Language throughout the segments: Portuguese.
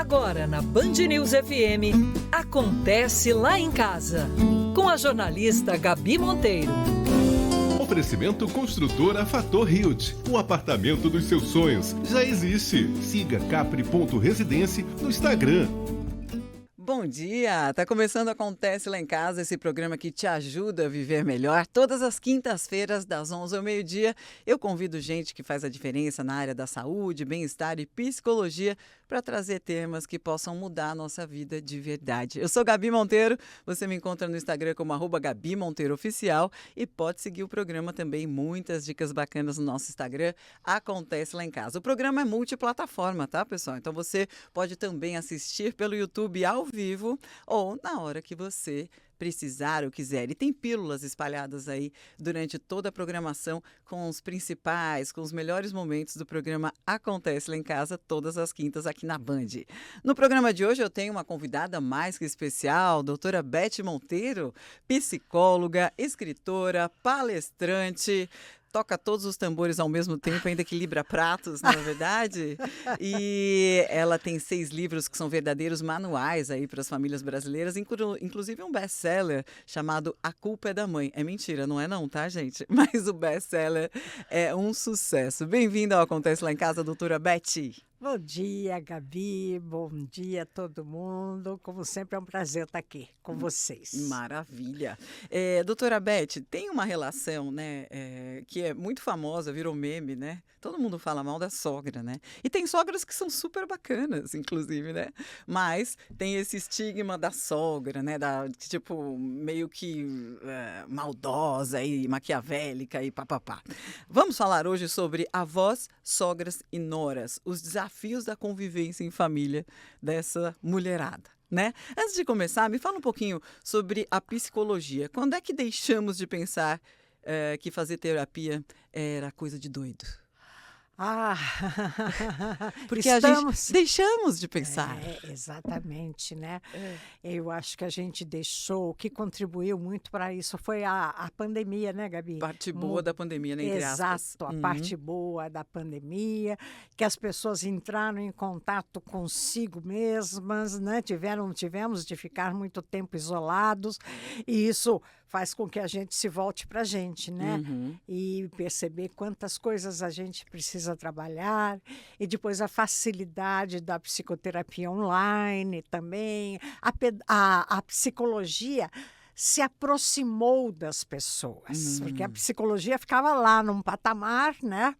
Agora na Band News FM, Acontece Lá em Casa, com a jornalista Gabi Monteiro. Oferecimento Construtora Fator Hilt, um apartamento dos seus sonhos. Já existe. Siga capri.residência no Instagram. Bom dia! Tá começando Acontece Lá em Casa, esse programa que te ajuda a viver melhor. Todas as quintas-feiras, das 11 ao meio-dia, eu convido gente que faz a diferença na área da saúde, bem-estar e psicologia para trazer temas que possam mudar a nossa vida de verdade. Eu sou Gabi Monteiro, você me encontra no Instagram como @GabiMonteiroOficial e pode seguir o programa também, muitas dicas bacanas no nosso Instagram, Acontece Lá em Casa. O programa é multiplataforma, tá, pessoal? Então você pode também assistir pelo YouTube ao vivo ou na hora que você precisar ou quiser. E tem pílulas espalhadas aí durante toda a programação com os principais, com os melhores momentos do programa Acontece Lá em Casa, todas as quintas aqui na Band. No programa de hoje eu tenho uma convidada mais que especial, doutora Beth Monteiro, psicóloga, escritora, palestrante, toca todos os tambores ao mesmo tempo, ainda equilibra pratos, não é verdade? E ela tem 6 livros que são verdadeiros manuais aí para as famílias brasileiras, inclusive um best-seller chamado A Culpa é da Mãe. É mentira, não é não, tá, gente? Mas o best-seller é um sucesso. Bem-vinda ao Acontece Lá em Casa, doutora Beth. Bom dia, Gabi. Bom dia a todo mundo. Como sempre, é um prazer estar aqui com vocês. Maravilha. Doutora Beth, tem uma relação, né, que é muito famosa, virou meme, né? Todo mundo fala mal da sogra, né? E tem sogras que são super bacanas, inclusive, né? Mas tem esse estigma da sogra, né? Tipo, meio que maldosa e maquiavélica e papapá. Vamos falar hoje sobre avós, sogras e noras, os desafios da convivência em família dessa mulherada, né? Antes de começar, me fala um pouquinho sobre a psicologia. Quando é que deixamos de pensar que fazer terapia era coisa de doido? Porque a gente deixamos de pensar. Exatamente, né? Eu acho que a gente deixou, o que contribuiu muito para isso foi a pandemia, né, Gabi? Parte boa da pandemia, né, entre aspas. Exato, a parte boa da pandemia, que as pessoas entraram em contato consigo mesmas, né? Tivemos de ficar muito tempo isolados, e isso faz com que a gente se volte para a gente, né? E perceber quantas coisas a gente precisa trabalhar, e depois a facilidade da psicoterapia online também. A psicologia se aproximou das pessoas, porque a psicologia ficava lá num patamar, né?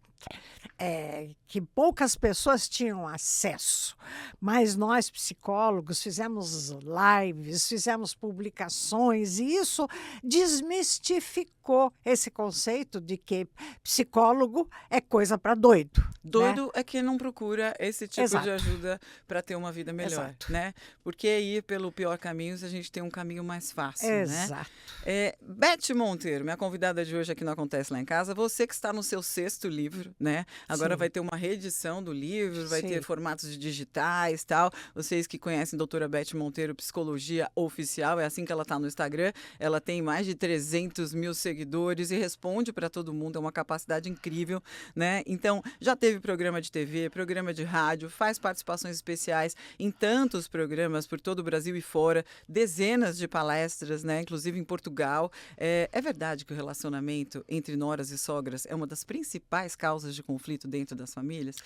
Que poucas pessoas tinham acesso, mas nós psicólogos fizemos lives, fizemos publicações, e isso desmistificou esse conceito de que psicólogo é coisa para doido. Doido, né? É quem não procura esse tipo Exato. de ajuda para ter uma vida melhor, Exato. né? Porque ir pelo pior caminho, a gente tem um caminho mais fácil, Exato. né? Beth Monteiro, minha convidada de hoje aqui no Acontece Lá em Casa, você que está no seu 6º livro, né? Agora Sim. vai ter uma reedição do livro, vai Sim. ter formatos digitais, tal. Vocês que conhecem a doutora Beth Monteiro, Psicologia Oficial, é assim que ela está no Instagram. Ela tem mais de 300 mil seguidores e responde para todo mundo, é uma capacidade incrível, né? Então, já teve programa de TV, programa de rádio, faz participações especiais em tantos programas por todo o Brasil e fora, dezenas de palestras, né? Inclusive em Portugal. É verdade que o relacionamento entre noras e sogras é uma das principais causas de conflito dentro das famílias?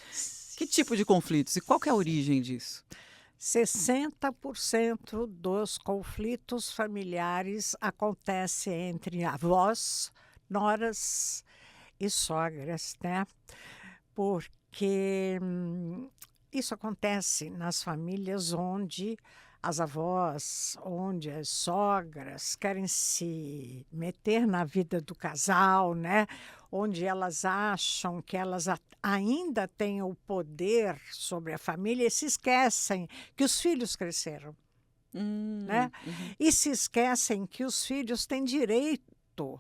Que tipo de conflitos e qual que é a origem disso? 60% dos conflitos familiares acontecem entre avós, noras e sogras, né? Porque isso acontece nas famílias onde as avós, onde as sogras querem se meter na vida do casal, né? Onde elas acham que elas ainda têm o poder sobre a família e se esquecem que os filhos cresceram, né? E se esquecem que os filhos têm direito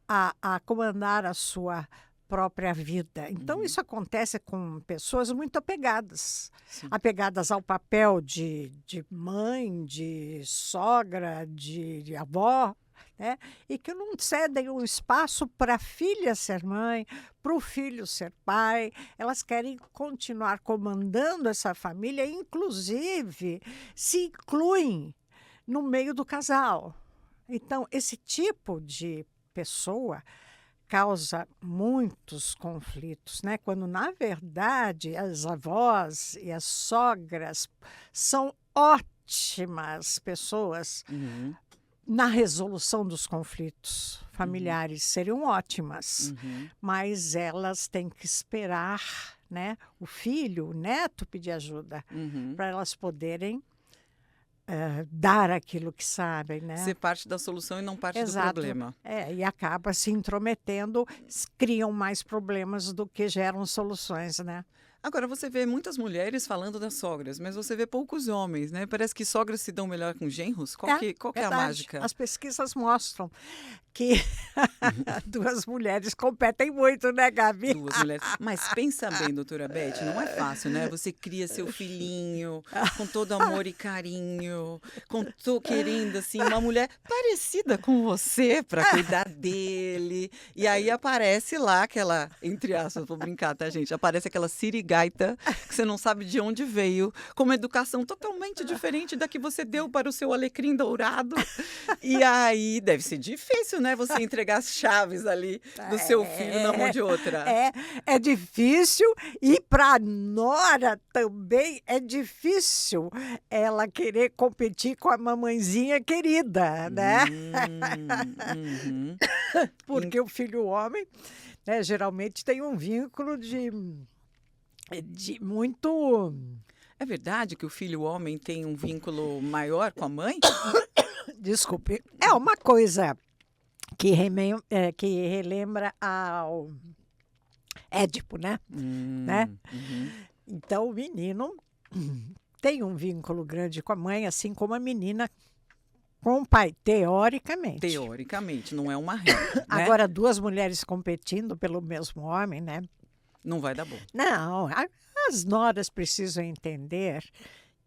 a comandar a sua própria vida. Então, isso acontece com pessoas muito apegadas. Sim. Apegadas ao papel de mãe, de sogra, de avó, né? E que não cedem um espaço para a filha ser mãe, para o filho ser pai. Elas querem continuar comandando essa família, inclusive se incluem no meio do casal. Então, esse tipo de pessoa causa muitos conflitos, né? Quando, na verdade, as avós e as sogras são ótimas pessoas na resolução dos conflitos familiares, seriam ótimas, mas elas têm que esperar, né, o filho, o neto pedir ajuda para elas poderem dar aquilo que sabem, né? Ser parte da solução e não parte Exato. do problema. E acaba se intrometendo, criam mais problemas do que geram soluções, né? Agora, você vê muitas mulheres falando das sogras, mas você vê poucos homens, né? Parece que sogras se dão melhor com genros. Qual que é a verdade. mágica? As pesquisas mostram que duas mulheres competem muito, né, Gabi? Duas mulheres. Mas pensa bem, doutora Beth, não é fácil, né? Você cria seu filhinho com todo amor e carinho, querendo, assim, uma mulher parecida com você para cuidar dele. E aí aparece lá aquela, entre aspas, vou brincar, tá, gente? Aparece aquela sirigaita que você não sabe de onde veio, com uma educação totalmente diferente da que você deu para o seu alecrim dourado. E aí deve ser difícil, né? Você entregar as chaves ali do seu filho na mão de outra. É difícil, e para a nora também é difícil ela querer competir com a mamãezinha querida, né? Porque o filho homem, né, geralmente tem um vínculo de muito... É verdade que o filho homem tem um vínculo maior com a mãe? Desculpe. É uma coisa que relembra ao Édipo, né? Então, o menino tem um vínculo grande com a mãe, assim como a menina com o pai, teoricamente. Teoricamente, não é uma regra, né? Agora, duas mulheres competindo pelo mesmo homem, né? Não vai dar bom. Não, as noras precisam entender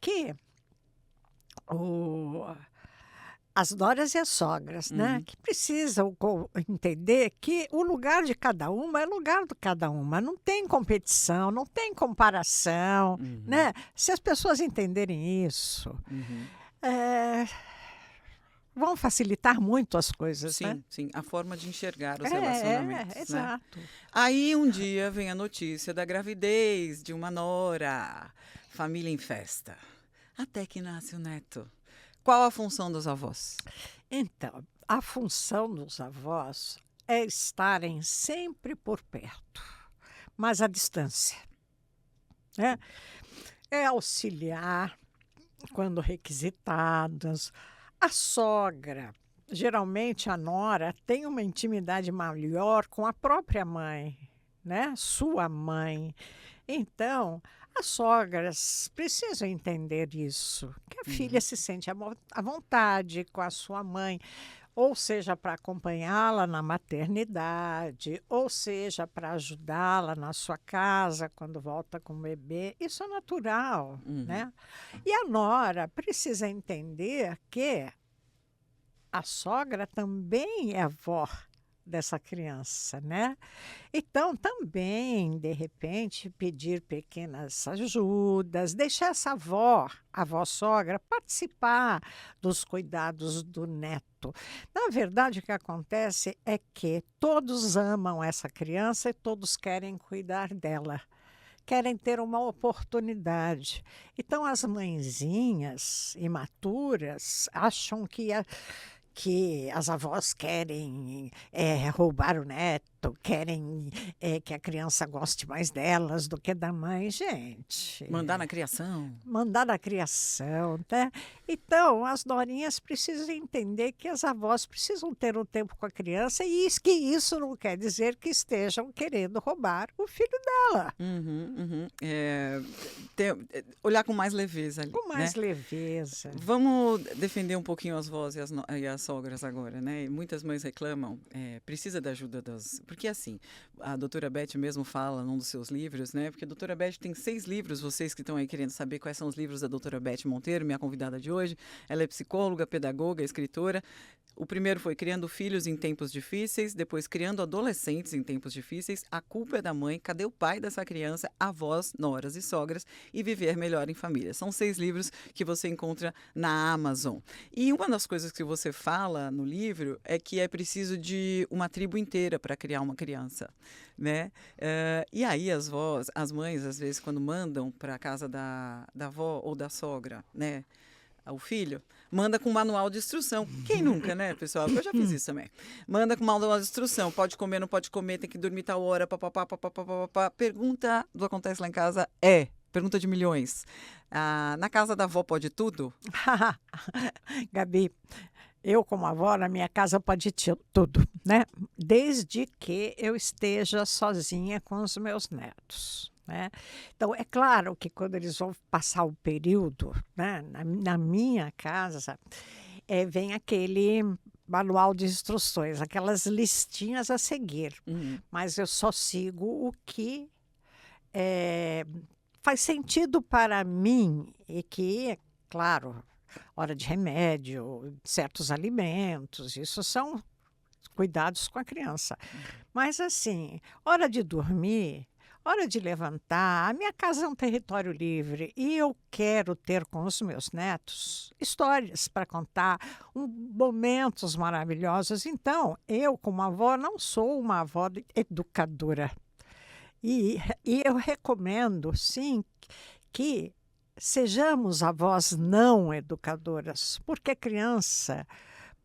que as noras e as sogras, né? Que precisam entender que o lugar de cada uma é lugar de cada uma. Não tem competição, não tem comparação, né? Se as pessoas entenderem isso, vão facilitar muito as coisas, sim, né? Sim, a forma de enxergar os relacionamentos. Exato. Né? Aí um dia vem a notícia da gravidez de uma nora, família em festa, até que nasce o neto. Qual a função dos avós? Então, a função dos avós é estarem sempre por perto, mas à distância, né? É auxiliar quando requisitadas. A sogra, geralmente a nora, tem uma intimidade maior com a própria mãe, né? Sua mãe. Então, as sogras precisam entender isso, que a filha se sente à vontade com a sua mãe, ou seja, para acompanhá-la na maternidade, ou seja, para ajudá-la na sua casa quando volta com o bebê. Isso é natural, né? E a nora precisa entender que a sogra também é avó dessa criança, né? Então, também, de repente, pedir pequenas ajudas, deixar essa avó, a avó-sogra, participar dos cuidados do neto. Na verdade, o que acontece é que todos amam essa criança e todos querem cuidar dela. Querem ter uma oportunidade. Então, as mãezinhas imaturas acham que as avós querem roubar o neto, querem que a criança goste mais delas do que da mãe. Gente... Mandar na criação. Mandar na criação, né? Então, as norinhas precisam entender que as avós precisam ter um tempo com a criança e que isso não quer dizer que estejam querendo roubar o filho dela. Olhar com mais leveza ali. Com mais leveza. Vamos defender um pouquinho as vós e as sogras agora, né? Muitas mães reclamam, precisa da ajuda Porque assim, a doutora Beth mesmo fala num dos seus livros, né? Porque a doutora Beth tem 6 livros, vocês que estão aí querendo saber quais são os livros da doutora Beth Monteiro, minha convidada de hoje. Ela é psicóloga, pedagoga, escritora. O primeiro foi Criando Filhos em Tempos Difíceis, depois Criando Adolescentes em Tempos Difíceis, A Culpa é da Mãe, Cadê o Pai dessa Criança, Avós, Noras e Sogras e Viver Melhor em Família. São 6 livros que você encontra na Amazon. E uma das coisas que você fala no livro é que é preciso de uma tribo inteira para criar uma criança, né? E aí as mães, às vezes, quando mandam para a casa da avó ou da sogra, né? O filho, manda com manual de instrução. Quem nunca, né, pessoal? Eu já fiz isso também. Manda com manual de instrução. Pode comer, não pode comer, tem que dormir tal hora, papapá, papapá. Pergunta do Acontece Lá em Casa pergunta de milhões. Na casa da avó pode tudo? Gabi, eu como avó, na minha casa pode tudo, né? Desde que eu esteja sozinha com os meus netos. Né? Então, é claro que quando eles vão passar o período, né, na minha casa, vem aquele manual de instruções, aquelas listinhas a seguir. Mas eu só sigo o que faz sentido para mim e que, é claro, hora de remédio, certos alimentos, isso são cuidados com a criança. Mas, assim, hora de dormir, hora de levantar, a minha casa é um território livre e eu quero ter com os meus netos histórias para contar, momentos maravilhosos. Então, eu, como avó, não sou uma avó educadora. E eu recomendo, sim, que sejamos avós não educadoras, porque a criança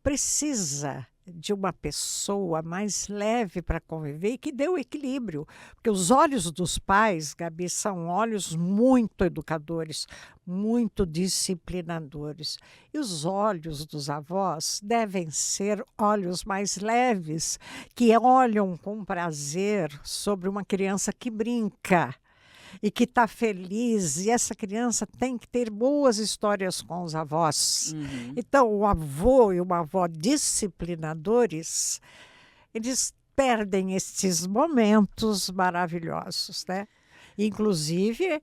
precisa de uma pessoa mais leve para conviver e que dê o equilíbrio. Porque os olhos dos pais, Gabi, são olhos muito educadores, muito disciplinadores. E os olhos dos avós devem ser olhos mais leves, que olham com prazer sobre uma criança que brinca e que está feliz, e essa criança tem que ter boas histórias com os avós. Então, o avô e uma avó disciplinadores, eles perdem estes momentos maravilhosos, né? Inclusive,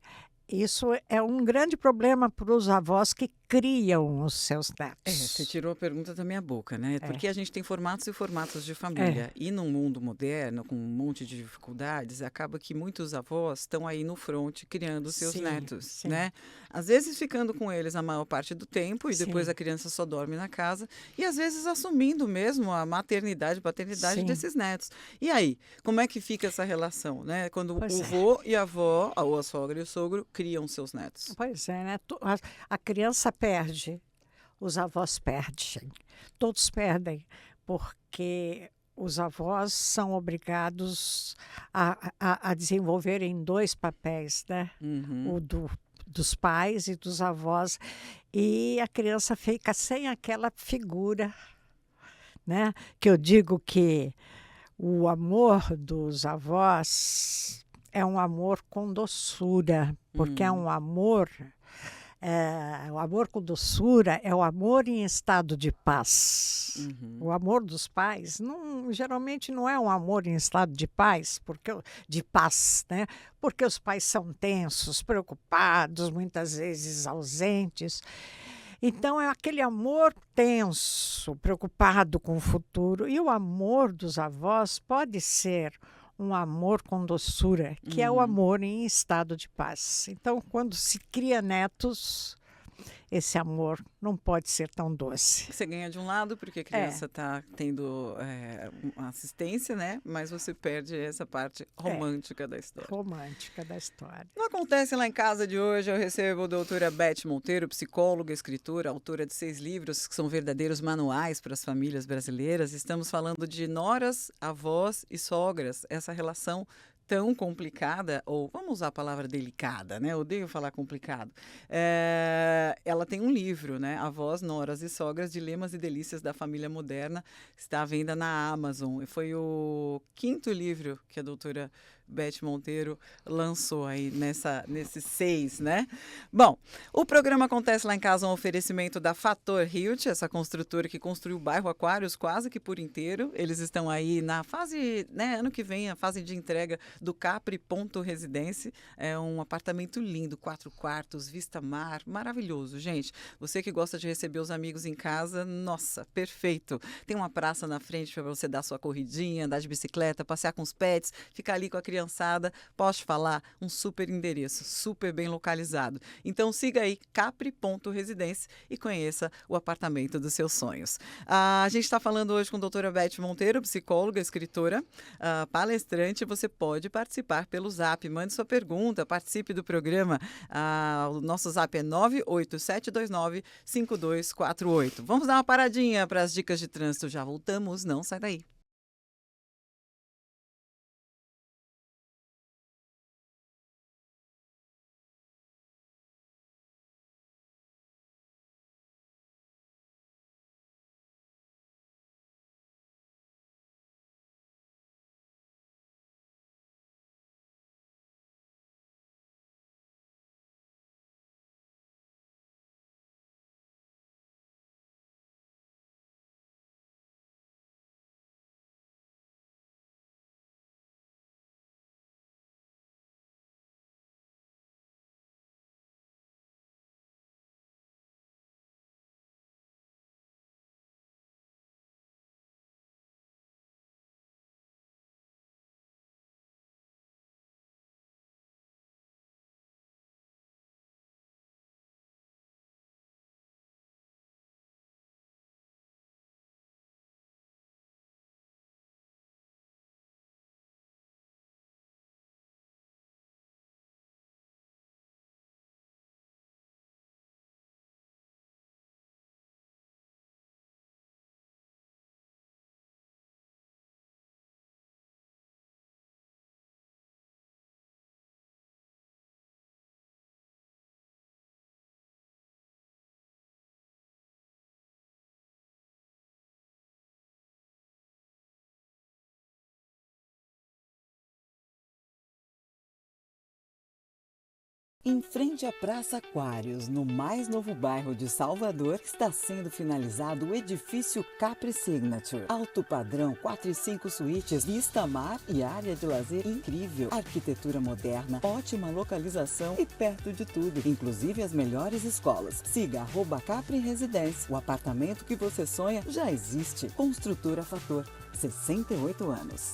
isso é um grande problema para os avós que criam os seus netos. Você tirou a pergunta da minha boca, né? Porque a gente tem formatos e formatos de família. E num mundo moderno, com um monte de dificuldades, acaba que muitos avós estão aí no fronte criando os seus netos, né? Às vezes ficando com eles a maior parte do tempo e depois a criança só dorme na casa. E às vezes assumindo mesmo a maternidade, paternidade desses netos. E aí, como é que fica essa relação, né? Quando o vô e a avó, ou a sogra e o sogro, criam seus netos. Pois é, né? A criança perde, os avós perdem. Todos perdem, porque os avós são obrigados a desenvolverem 2 papéis, né? O dos pais e dos avós. E a criança fica sem aquela figura, né? Que eu digo que o amor dos avós é um amor com doçura, porque é um amor... o amor com doçura é o amor em estado de paz. O amor dos pais geralmente não é um amor em estado de paz, né? Porque os pais são tensos, preocupados, muitas vezes ausentes. Então, é aquele amor tenso, preocupado com o futuro. E o amor dos avós pode ser um amor com doçura, que é o amor em estado de paz. Então, quando se cria netos, esse amor não pode ser tão doce. Você ganha de um lado, porque a criança está tendo uma assistência, né? Mas você perde essa parte romântica da história. Romântica da história. No Acontece Lá em Casa de hoje, eu recebo a doutora Beth Monteiro, psicóloga, escritora, autora de 6 livros que são verdadeiros manuais para as famílias brasileiras. Estamos falando de noras, avós e sogras, essa relação tão complicada, ou vamos usar a palavra delicada, né? Eu odeio falar complicado. Ela tem um livro, né? Avós, Noras e Sogras, Dilemas e Delícias da Família Moderna, está à venda na Amazon. Foi o 5º livro que a doutora Beth Monteiro lançou aí nesses 6, né? Bom, o programa Acontece Lá em Casa, um oferecimento da Fator Realty, essa construtora que construiu o bairro Aquários quase que por inteiro. Eles estão aí na fase, né, ano que vem, a fase de entrega do Capri Ponto Residência. É um apartamento lindo, 4 quartos, vista mar, maravilhoso, gente. Você que gosta de receber os amigos em casa, nossa, perfeito. Tem uma praça na frente para você dar sua corridinha, andar de bicicleta, passear com os pets, ficar ali com a criançada. Posso te falar? Um super endereço, super bem localizado. Então siga aí Capri Ponto Residência e conheça o apartamento dos seus sonhos. A gente está falando hoje com a doutora Beth Monteiro, psicóloga, escritora, palestrante. Você pode participar pelo Zap. Mande sua pergunta, participe do programa. O nosso Zap é 987295248. Vamos dar uma paradinha para as dicas de trânsito. Já voltamos, não sai daí. Em frente à Praça Aquários, no mais novo bairro de Salvador, está sendo finalizado o edifício Capri Signature. Alto padrão, 4 e 5 suítes, vista mar e área de lazer incrível. Arquitetura moderna, ótima localização e perto de tudo, inclusive as melhores escolas. Siga @Capri Residência. O apartamento que você sonha já existe. Construtora Fator, 68 anos.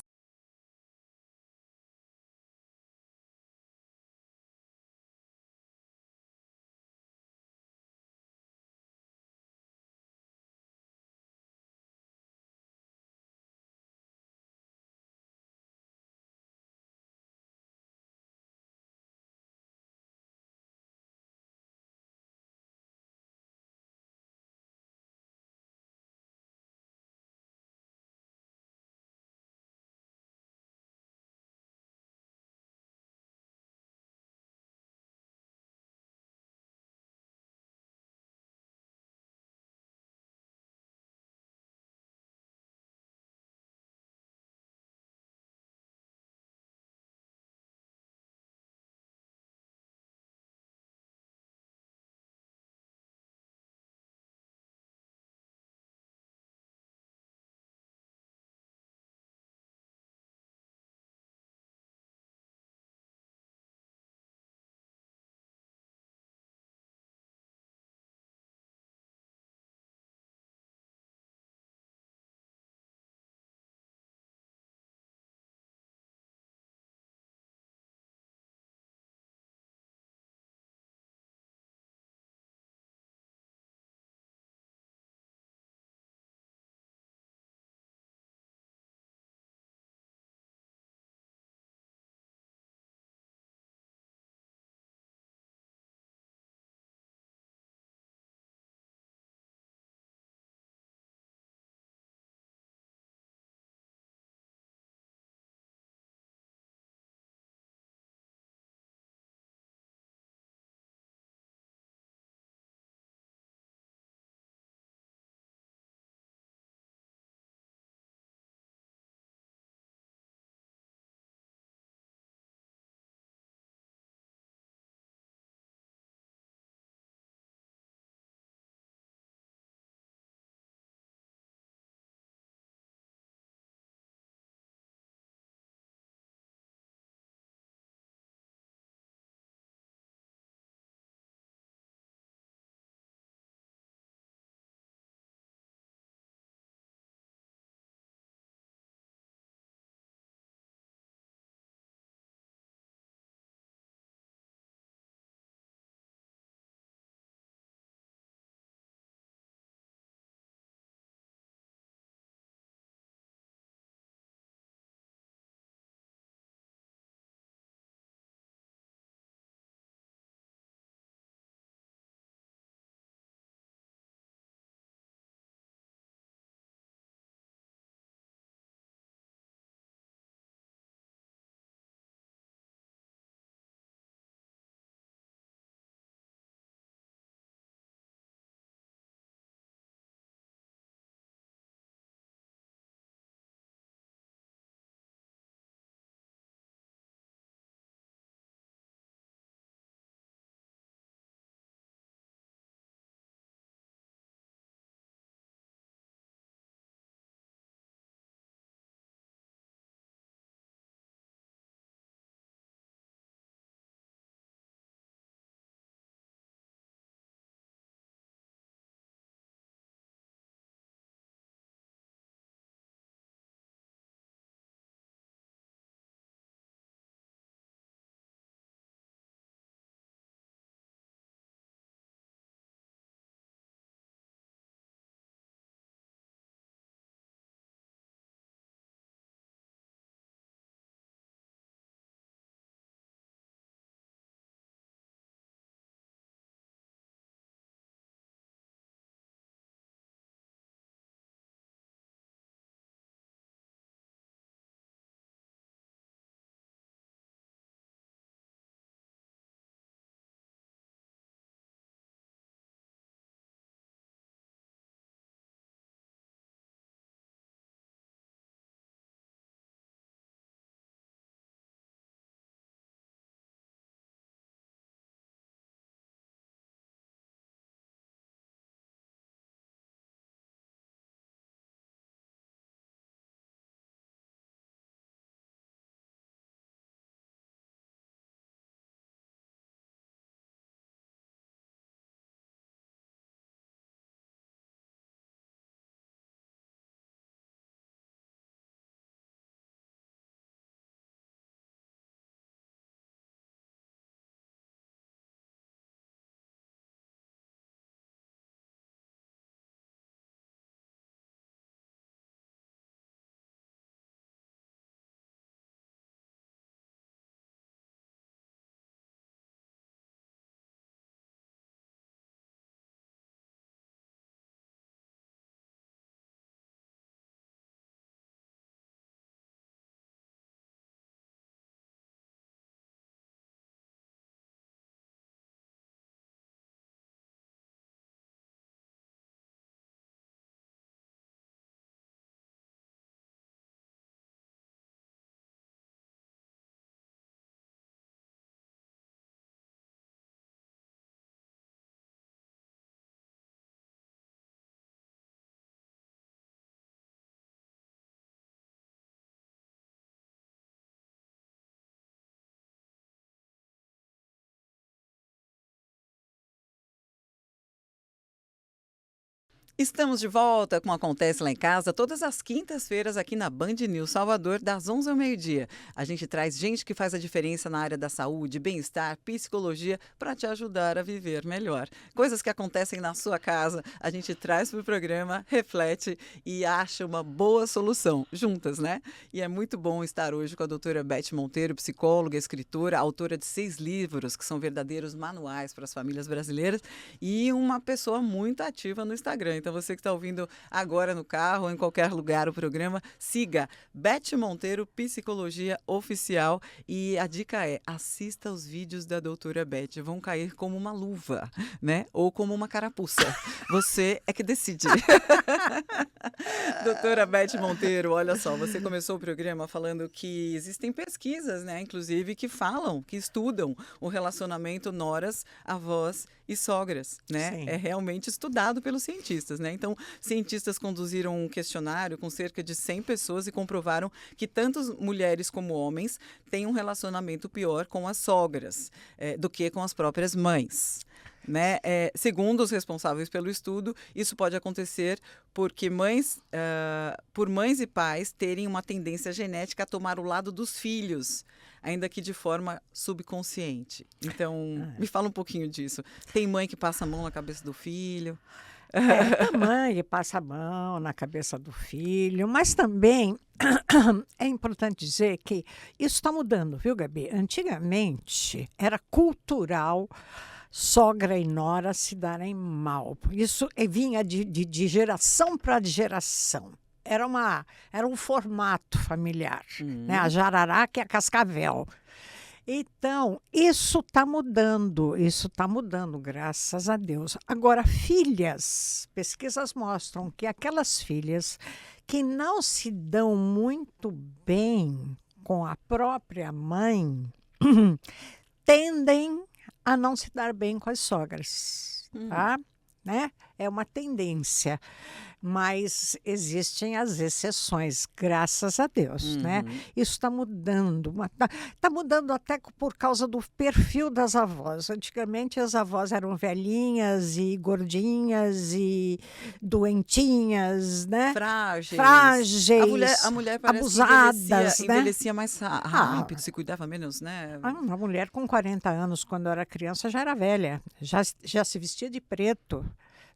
Estamos de volta com Acontece Lá em Casa, todas as quintas-feiras aqui na Band News Salvador, das 11 ao meio-dia. A gente traz gente que faz a diferença na área da saúde, bem-estar, psicologia, para te ajudar a viver melhor. Coisas que acontecem na sua casa, a gente traz para o programa, reflete e acha uma boa solução, juntas, né? E é muito bom estar hoje com a doutora Beth Monteiro, psicóloga, escritora, autora de 6 livros, que são verdadeiros manuais para as famílias brasileiras, e uma pessoa muito ativa no Instagram. Então, você que está ouvindo agora no carro ou em qualquer lugar o programa, siga Beth Monteiro, Psicologia Oficial. E a dica é, assista os vídeos da doutora Beth. Vão cair como uma luva, né? Ou como uma carapuça. Você é que decide. Doutora Beth Monteiro, olha só, você começou o programa falando que existem pesquisas, né? Inclusive, que falam, que estudam o relacionamento noras, avós e sogras, né? Sim. É realmente estudado pelos cientistas, né? Então, cientistas conduziram um questionário com cerca de 100 pessoas e comprovaram que tanto mulheres como homens têm um relacionamento pior com as sogras do que com as próprias mães. Né? Segundo os responsáveis pelo estudo, isso pode acontecer porque por mães e pais terem uma tendência genética a tomar o lado dos filhos, ainda que de forma subconsciente. Então, me fala um pouquinho disso. Tem mãe que passa a mão na cabeça do filho? A mãe passa a mão na cabeça do filho, mas também é importante dizer que isso está mudando, viu, Gabi? Antigamente era cultural sogra e nora se darem mal. Isso vinha de geração para geração. Era um formato familiar, né? A jararaca e a cascavel. Então, isso está mudando, graças a Deus. Agora, pesquisas mostram que aquelas filhas que não se dão muito bem com a própria mãe tendem a não se dar bem com as sogras, tá? Né? É uma tendência, mas existem as exceções, graças a Deus, né? Isso está mudando, está mudando até por causa do perfil das avós. Antigamente as avós eram velhinhas e gordinhas e doentinhas, né? Frágeis. A mulher parece abusadas, que né? envelhecia mais rápido, se cuidava menos, né? Uma mulher com 40 anos, quando eu era criança, já era velha, já se vestia de preto,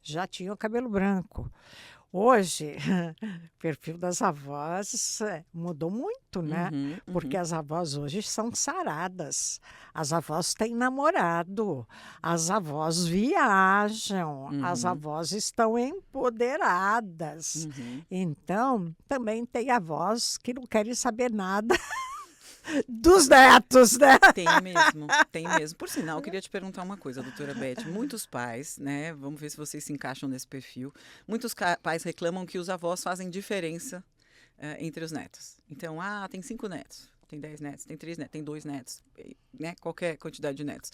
já tinha o cabelo branco. Hoje, o perfil das avós mudou muito, né? Porque as avós hoje são saradas. As avós têm namorado, as avós viajam, as avós estão empoderadas. Então, também tem avós que não querem saber nada dos netos, né? Tem mesmo. Por sinal, eu queria te perguntar uma coisa, doutora Beth. Muitos pais, né? Vamos ver se vocês se encaixam nesse perfil. Muitos pais reclamam que os avós fazem diferença entre os netos. Então, tem 5 netos. Tem 10 netos, tem 3 netos, tem 2 netos, né? Qualquer quantidade de netos.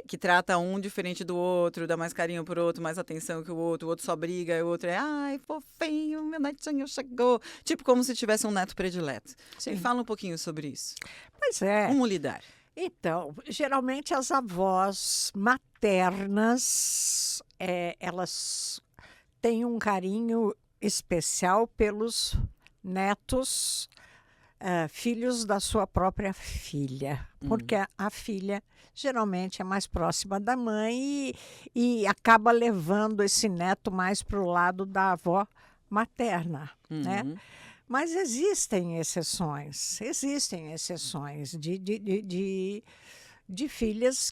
Que trata um diferente do outro, dá mais carinho pro outro, mais atenção que o outro só briga, o outro ai, fofinho, meu netinho chegou. Tipo como se tivesse um neto predileto. Sim. Me fala um pouquinho sobre isso. Pois é. Como lidar? Então, geralmente as avós maternas, elas têm um carinho especial pelos netos, filhos da sua própria filha, porque a filha geralmente é mais próxima da mãe e acaba levando esse neto mais para o lado da avó materna, né? Mas existem exceções de filhas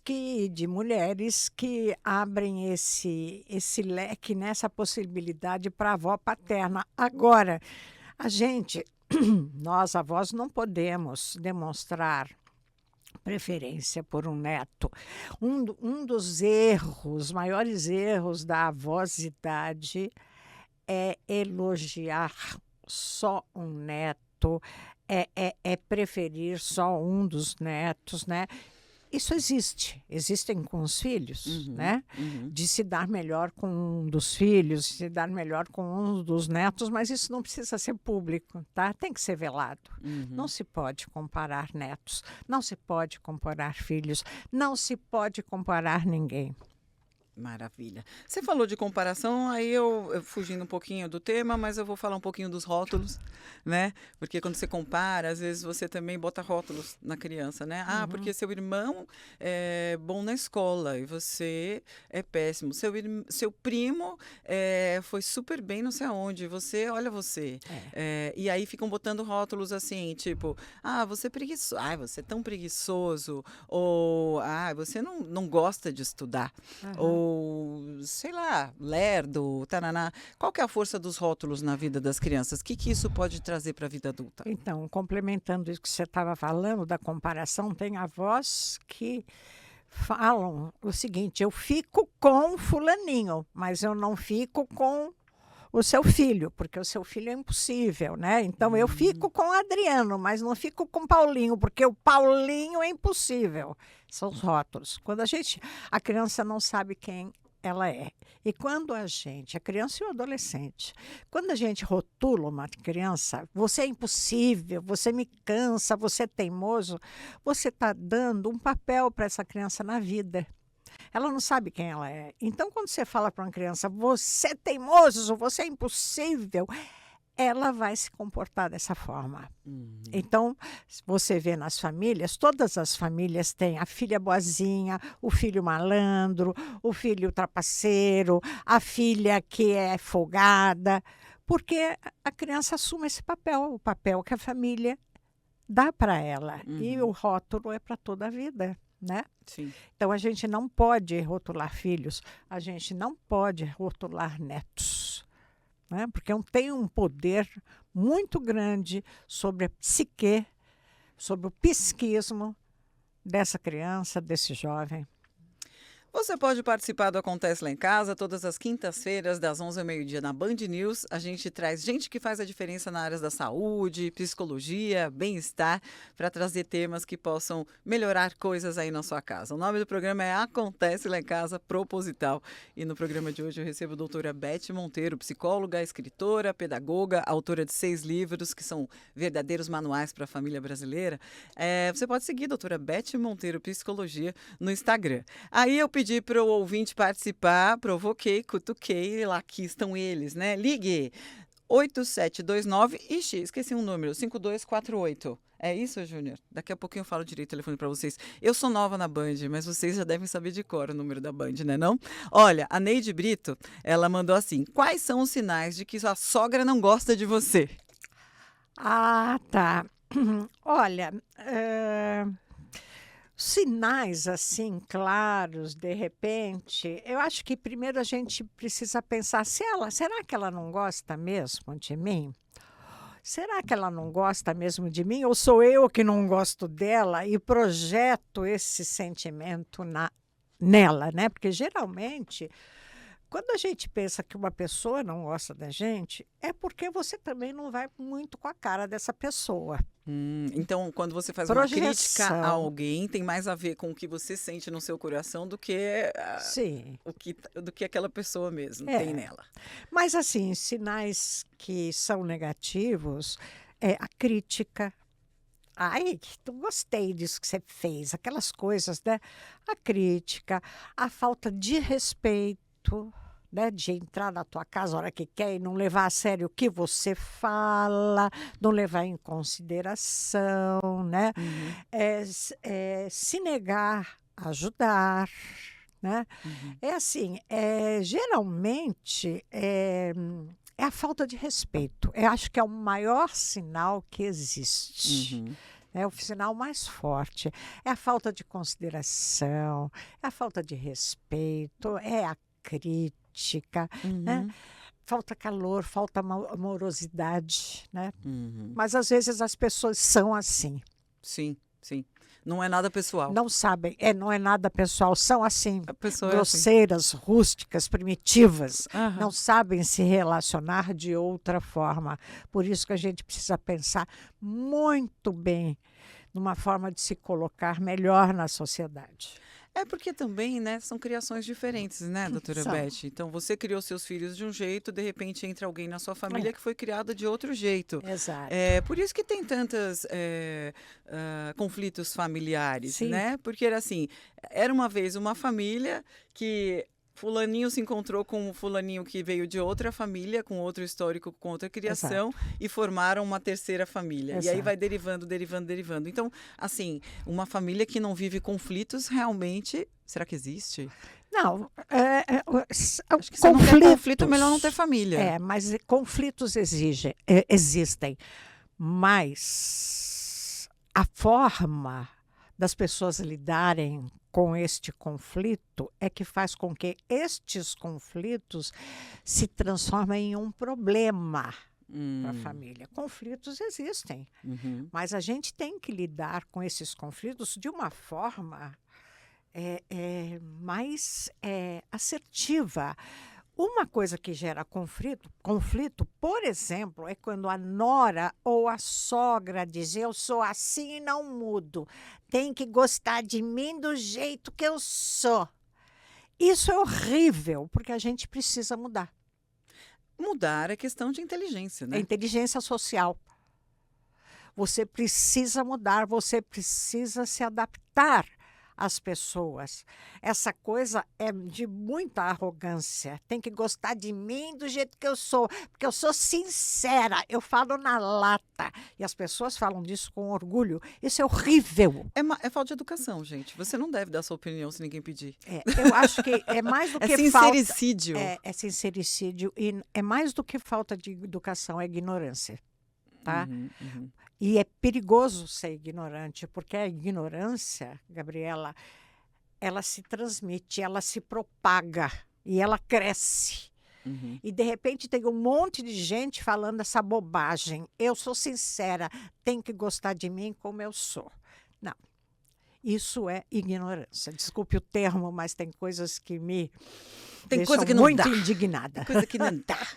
de mulheres que abrem esse leque, nessa possibilidade para a avó paterna. Agora, nós avós não podemos demonstrar preferência por um neto. Um dos maiores erros da avosidade é elogiar só um neto, é preferir só um dos netos, né? Isso existem com os filhos, né? De se dar melhor com um dos filhos, de se dar melhor com um dos netos, mas isso não precisa ser público, tá? Tem que ser velado. Não se pode comparar netos, não se pode comparar filhos, não se pode comparar ninguém. Maravilha. Você falou de comparação, aí eu fugindo um pouquinho do tema, mas eu vou falar um pouquinho dos rótulos, né? Porque quando você compara, às vezes você também bota rótulos na criança, né? Ah, porque seu irmão é bom na escola e você é péssimo. Seu primo foi super bem não sei aonde, você, olha você. E aí ficam botando rótulos assim, tipo, ah, você é preguiçoso, ah, você é tão preguiçoso, ou ah, você não gosta de estudar, ou sei lá, lerdo, taraná. Qual que é a força dos rótulos na vida das crianças? O que isso pode trazer para a vida adulta? Então, complementando isso que você estava falando, da comparação, tem avós que falam o seguinte: eu fico com fulaninho, mas eu não fico com o seu filho, porque o seu filho é impossível, né? Então, eu fico com o Adriano, mas não fico com o Paulinho, porque o Paulinho é impossível. São os rótulos. Quando a criança não sabe quem ela é. E quando a criança e o adolescente, quando a gente rotula uma criança, você é impossível, você me cansa, você é teimoso, você está dando um papel para essa criança na vida. Ela não sabe quem ela é. Então, quando você fala para uma criança, você é teimoso, você é impossível, ela vai se comportar dessa forma. Então, você vê nas famílias, todas as famílias têm a filha boazinha, o filho malandro, o filho trapaceiro, a filha que é folgada, porque a criança assume esse papel, o papel que a família dá para ela. E o rótulo é para toda a vida, né? Sim. Então, a gente não pode rotular filhos, a gente não pode rotular netos, né? Porque tem um poder muito grande sobre a psique, sobre o psiquismo dessa criança, desse jovem. Você pode participar do Acontece Lá em Casa todas as quintas-feiras, das 11 ao meio-dia, na Band News. A gente traz gente que faz a diferença na área da saúde, psicologia, bem-estar, para trazer temas que possam melhorar coisas aí na sua casa. O nome do programa é Acontece Lá em Casa, proposital. E no programa de hoje eu recebo a doutora Beth Monteiro, psicóloga, escritora, pedagoga, autora de 6 livros, que são verdadeiros manuais para a família brasileira. Você pode seguir a doutora Beth Monteiro, Psicologia, no Instagram. Aí eu pedi para o ouvinte participar, provoquei, cutuquei, lá aqui estão eles, né? Ligue 8729, esqueci um número, 5248. É isso, Júnior? Daqui a pouquinho eu falo direito o telefone para vocês. Eu sou nova na Band, mas vocês já devem saber de cor o número da Band, né não? Olha, a Neide Brito, ela mandou assim: quais são os sinais de que sua sogra não gosta de você? Ah, tá. Olha, sinais assim claros, de repente, eu acho que primeiro a gente precisa pensar, será que ela não gosta mesmo de mim? Será que ela não gosta mesmo de mim? Ou sou eu que não gosto dela e projeto esse sentimento nela, né? Porque geralmente, quando a gente pensa que uma pessoa não gosta da gente, é porque você também não vai muito com a cara dessa pessoa. Então, quando você faz uma crítica a alguém, tem mais a ver com o que você sente no seu coração do que, do que aquela pessoa mesmo tem nela. Mas, assim, sinais que são negativos é a crítica. Ai, gostei disso que você fez, aquelas coisas, né? A crítica, a falta de respeito, né, de entrar na tua casa a hora que quer e não levar a sério o que você fala, não levar em consideração, né? Se negar a ajudar, né? É assim, geralmente é a falta de respeito. Eu acho que é o maior sinal que existe. É o sinal mais forte. É a falta de consideração, é a falta de respeito, é a crítica, né? Falta calor, falta amorosidade, né? Mas às vezes as pessoas são assim. Sim. Não é nada pessoal. Não sabem, não é nada pessoal, são assim, grosseiras, assim, rústicas, primitivas, não sabem se relacionar de outra forma. Por isso que a gente precisa pensar muito bem numa forma de se colocar melhor na sociedade. É porque também, né, são criações diferentes, né, doutora Beth? Então, você criou seus filhos de um jeito, de repente entra alguém na sua família que foi criada de outro jeito. Exato. Por isso que tem tantos conflitos familiares, Sim. né? Porque era assim, era uma vez uma família que Fulaninho se encontrou com o fulaninho que veio de outra família, com outro histórico, com outra criação, e formaram uma terceira família. Exato. E aí vai derivando. Então, assim, uma família que não vive conflitos, realmente, será que existe? Não, Acho que se não tem conflito, é melhor não ter família. Mas conflitos existem. Mas a forma das pessoas lidarem com este conflito é que faz com que estes conflitos se transformem em um problema para a família. Conflitos existem, mas a gente tem que lidar com esses conflitos de uma forma mais assertiva. Uma coisa que gera conflito, por exemplo, é quando a nora ou a sogra diz: eu sou assim e não mudo, tem que gostar de mim do jeito que eu sou. Isso é horrível, porque a gente precisa mudar. Mudar é questão de inteligência, né? É inteligência social. Você precisa mudar, você precisa se adaptar às pessoas. Essa coisa é de muita arrogância. Tem que gostar de mim do jeito que eu sou, porque eu sou sincera, eu falo na lata. E as pessoas falam disso com orgulho. Isso é horrível. É falta de educação, gente. Você não deve dar sua opinião se ninguém pedir. Eu acho que é mais do que sincericídio. É sincericídio. E é mais do que falta de educação, é ignorância. Tá? E é perigoso ser ignorante, porque a ignorância, Gabriela, ela se transmite, ela se propaga e ela cresce. E, de repente, tem um monte de gente falando essa bobagem. Eu sou sincera, tem que gostar de mim como eu sou. Não, isso é ignorância. Desculpe o termo, mas tem coisas que me deixam muito indignada. Tem coisa que não dá.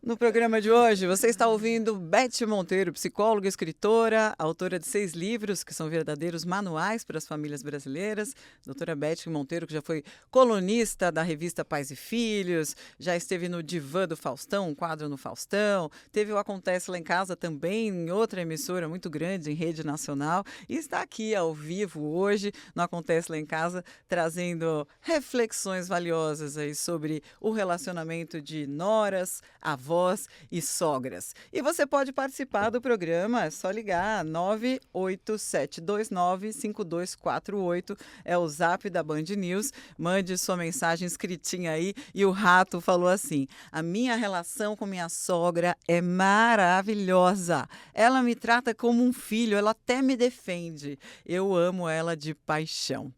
No programa de hoje, você está ouvindo Beth Monteiro, psicóloga e escritora, autora de 6 livros, que são verdadeiros manuais para as famílias brasileiras. Doutora Beth Monteiro, que já foi colunista da revista Pais e Filhos, já esteve no Divã do Faustão, um quadro no Faustão, teve o Acontece Lá em Casa também, em outra emissora muito grande, em rede nacional, e está aqui ao vivo hoje, no Acontece Lá em Casa, trazendo reflexões valiosas aí sobre o relacionamento de noras, avós e sogras. E você pode participar do programa, é só ligar 987295248, é o zap da Band News, mande sua mensagem escritinha aí. E o Rato falou assim: a minha relação com minha sogra é maravilhosa, ela me trata como um filho, ela até me defende, eu amo ela de paixão.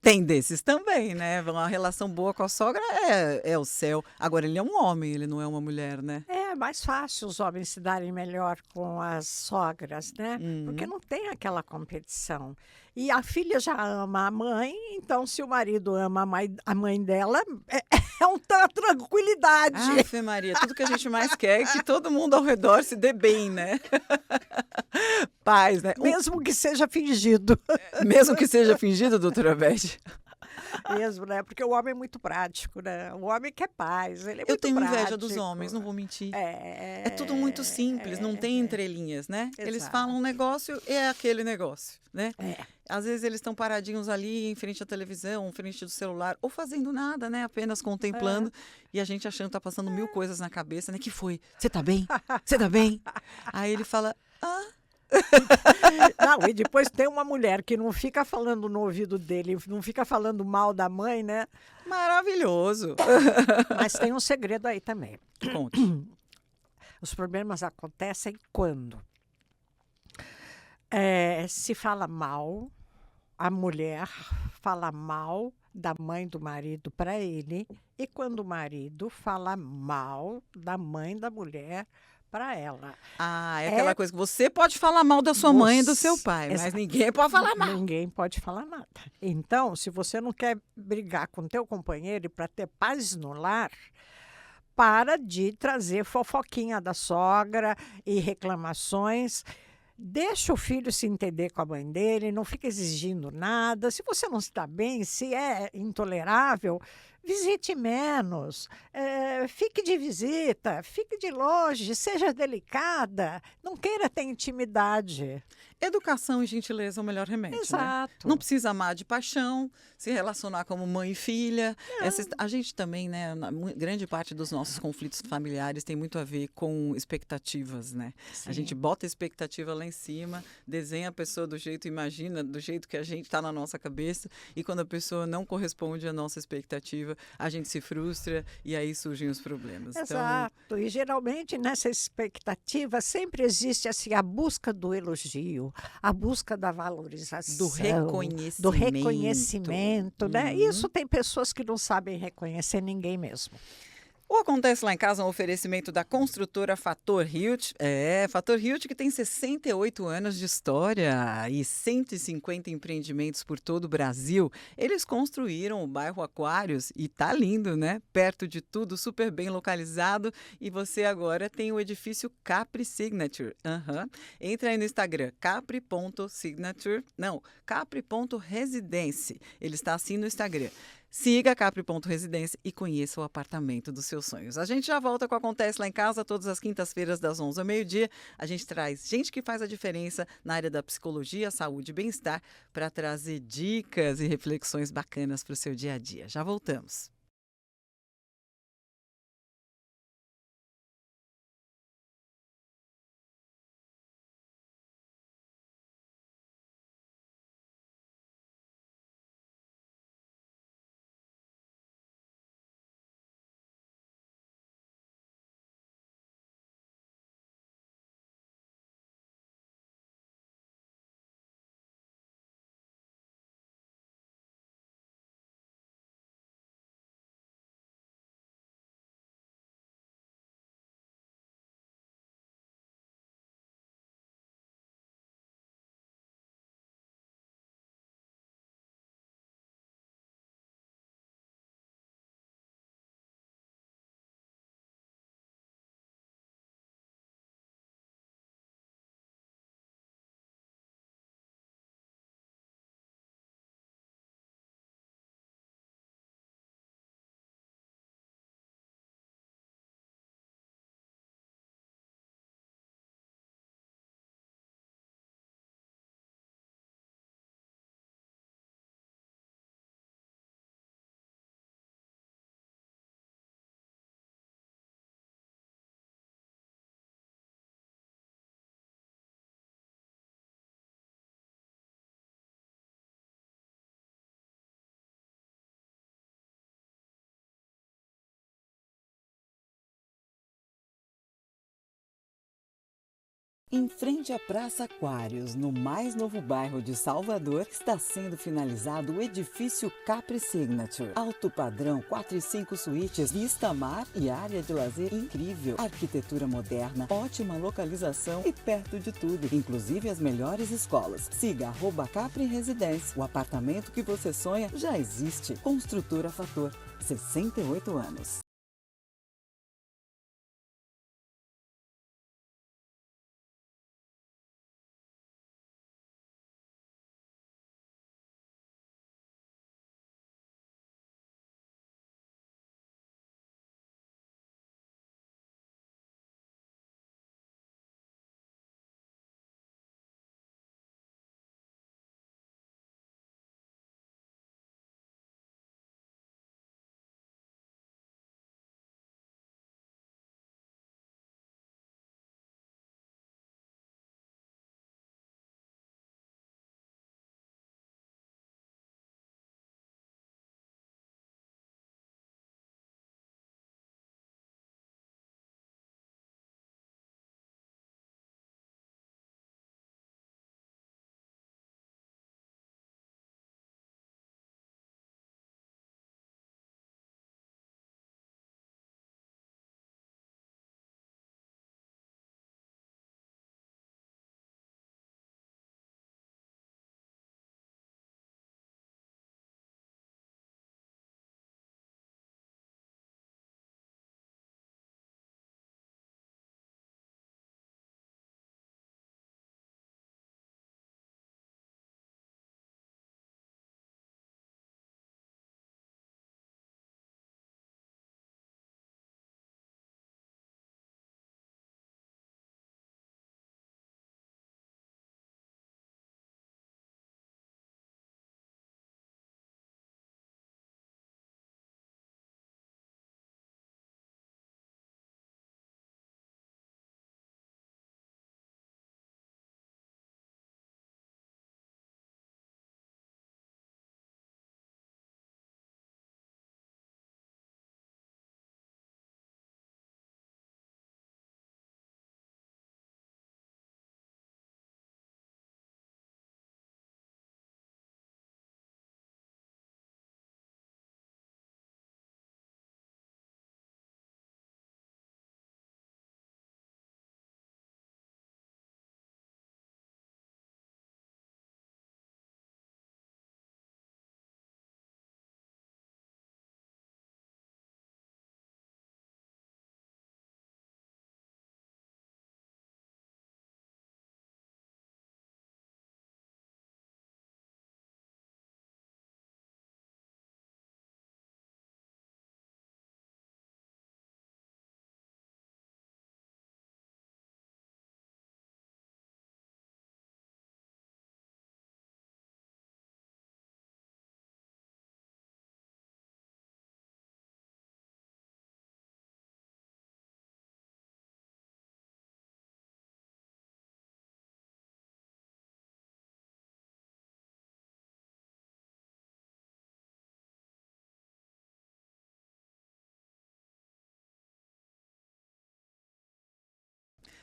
Tem desses também, né? Uma relação boa com a sogra é o céu. Agora, ele é um homem, ele não é uma mulher, né? É mais fácil os homens se darem melhor com as sogras, né? Porque não tem aquela competição. E a filha já ama a mãe, então se o marido ama a mãe dela, é uma tranquilidade. Ave Maria, tudo que a gente mais quer é que todo mundo ao redor se dê bem, né? Paz, né? Mesmo que seja fingido. Mesmo que seja fingido, doutora Beth? Mesmo, né? Porque o homem é muito prático, né? O homem quer paz, ele é muito prático. Eu tenho inveja dos homens, não vou mentir. É tudo muito simples, não tem entrelinhas, né? Exato. Eles falam um negócio e é aquele negócio, né? Às vezes eles estão paradinhos ali em frente à televisão, em frente do celular, ou fazendo nada, né? Apenas contemplando. E a gente achando que tá passando 1000 coisas na cabeça, né? Que foi? Você tá bem? Você tá bem? Aí ele fala: Não, e depois tem uma mulher que não fica falando no ouvido dele, não fica falando mal da mãe, né? Maravilhoso. Mas tem um segredo aí também. Conte. Os problemas acontecem quando se fala mal, a mulher fala mal da mãe do marido para ele, e quando o marido fala mal da mãe da mulher para ela. É aquela coisa que você pode falar mal da sua mãe e do seu pai, mas ninguém pode falar mal. Ninguém pode falar nada. Então, se você não quer brigar com teu companheiro para ter paz no lar, para de trazer fofoquinha da sogra e reclamações. Deixa o filho se entender com a mãe dele, não fica exigindo nada. Se você não está bem, se é intolerável, visite menos, fique de visita, fique de longe, seja delicada, não queira ter intimidade. Educação e gentileza é o melhor remédio, né? Exato. Não precisa amar de paixão, se relacionar como mãe e filha. A gente também, né, grande parte dos nossos conflitos familiares tem muito a ver com expectativas, né? A gente bota a expectativa lá em cima, desenha a pessoa do jeito, imagina do jeito que a gente está na nossa cabeça, e quando a pessoa não corresponde à nossa expectativa, a gente se frustra e aí surgem os problemas. Exato, e geralmente nessa expectativa sempre existe assim, a busca do elogio, a busca da valorização, do do reconhecimento, né? Uhum. Isso tem pessoas que não sabem reconhecer ninguém mesmo. O Acontece Lá em Casa é um oferecimento da construtora Fator Hilt. Fator Hilt que tem 68 anos de história e 150 empreendimentos por todo o Brasil. Eles construíram o bairro Aquários e tá lindo, né? Perto de tudo, super bem localizado. E você agora tem o edifício Capri Signature. Entra aí no Instagram, capri.residence. Ele está assim no Instagram. Siga Capri.residência e conheça o apartamento dos seus sonhos. A gente já volta com Acontece Lá em Casa, todas as quintas-feiras, das 11 ao meio-dia. A gente traz gente que faz a diferença na área da psicologia, saúde e bem-estar para trazer dicas e reflexões bacanas para o seu dia a dia. Já voltamos. Em frente à Praça Aquários, no mais novo bairro de Salvador, está sendo finalizado o edifício Capri Signature. Alto padrão, 4 e 5 suítes, vista mar e área de lazer incrível. Arquitetura moderna, ótima localização e perto de tudo, inclusive as melhores escolas. Siga @Capri Residence. O apartamento que você sonha já existe. Construtora Fator, 68 anos.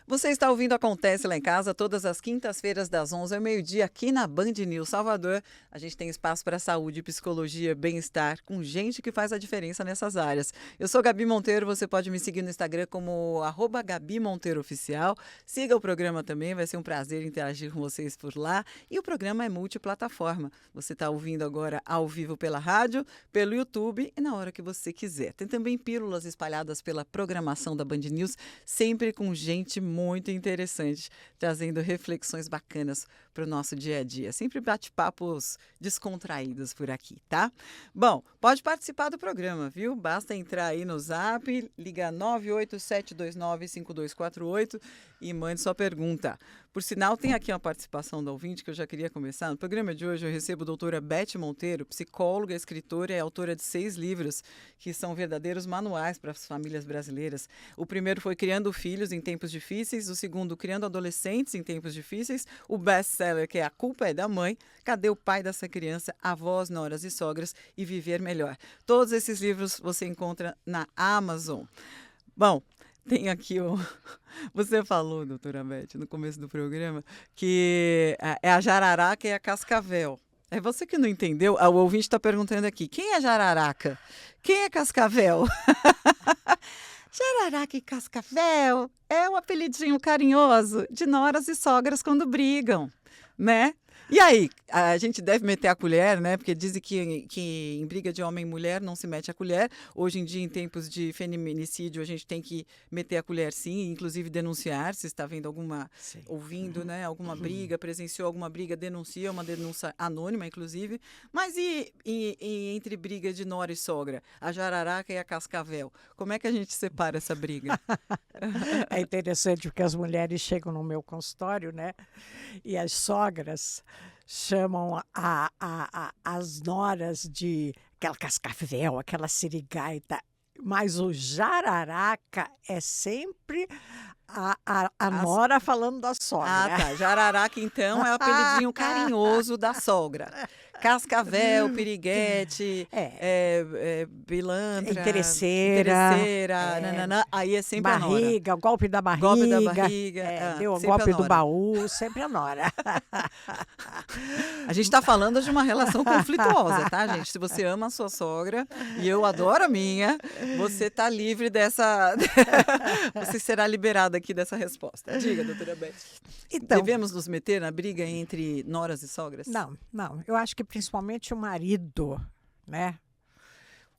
Você está ouvindo Acontece Lá em Casa todas as quintas-feiras das 11 ao meio-dia aqui na Band News Salvador. A gente tem espaço para saúde, psicologia, bem-estar, com gente que faz a diferença nessas áreas. Eu sou Gabi Monteiro, você pode me seguir no Instagram como @GabiMonteiroOficial. Siga o programa também, vai ser um prazer interagir com vocês por lá. E o programa é multiplataforma. Você está ouvindo agora ao vivo pela rádio, pelo YouTube e na hora que você quiser. Tem também pílulas espalhadas pela programação da Band News, sempre com gente muito interessante, trazendo reflexões bacanas para o nosso dia a dia. Sempre bate-papos descontraídos por aqui, tá? Bom, pode participar do programa, viu? Basta entrar aí no Zap, liga 987295248 e mande sua pergunta. Por sinal, tem aqui uma participação da ouvinte que eu já queria começar. No programa de hoje eu recebo a doutora Beth Monteiro, psicóloga, escritora e autora de 6 livros que são verdadeiros manuais para as famílias brasileiras. O primeiro foi Criando Filhos em Tempos Difíceis, o segundo Criando Adolescentes em Tempos Difíceis, o best-seller que é A Culpa é da Mãe, Cadê o Pai dessa Criança, Avós, Noras e Sogras e Viver Melhor. Todos esses livros você encontra na Amazon. Bom, tem aqui o... Você falou, doutora Beth, no começo do programa, que é a jararaca e a cascavel. É você que não entendeu? O ouvinte está perguntando aqui, quem é jararaca? Quem é cascavel? Jararaca e cascavel é o apelidinho carinhoso de noras e sogras quando brigam, né? E aí, a gente deve meter a colher, né? Porque dizem que em briga de homem e mulher não se mete a colher. Hoje em dia, em tempos de feminicídio, a gente tem que meter a colher sim, inclusive denunciar. Se está vendo ouvindo, né? Alguma briga, presenciou alguma briga, denuncia, uma denúncia anônima, inclusive. Mas e entre briga de nora e sogra? A jararaca e a cascavel? Como é que a gente separa essa briga? É interessante porque as mulheres chegam no meu consultório, né? E as sogras chamam as noras de aquela cascavel, aquela sirigaita. Mas o jararaca é sempre a nora falando da sogra. Ah, tá. Jararaca, então, é o apelidinho carinhoso da sogra. Cascavel, piriguete, pilantra, interesseira, nananã. Aí é sempre a nora. Barriga, o golpe da barriga. Golpe da barriga. Deu o golpe do baú, sempre a nora. A gente está falando de uma relação conflituosa, tá, gente? Se você ama a sua sogra, e eu adoro a minha, você está livre dessa... Você será liberada aqui dessa resposta. Diga, doutora Beth. Então, devemos nos meter na briga entre noras e sogras? Não. Eu acho que principalmente o marido, né?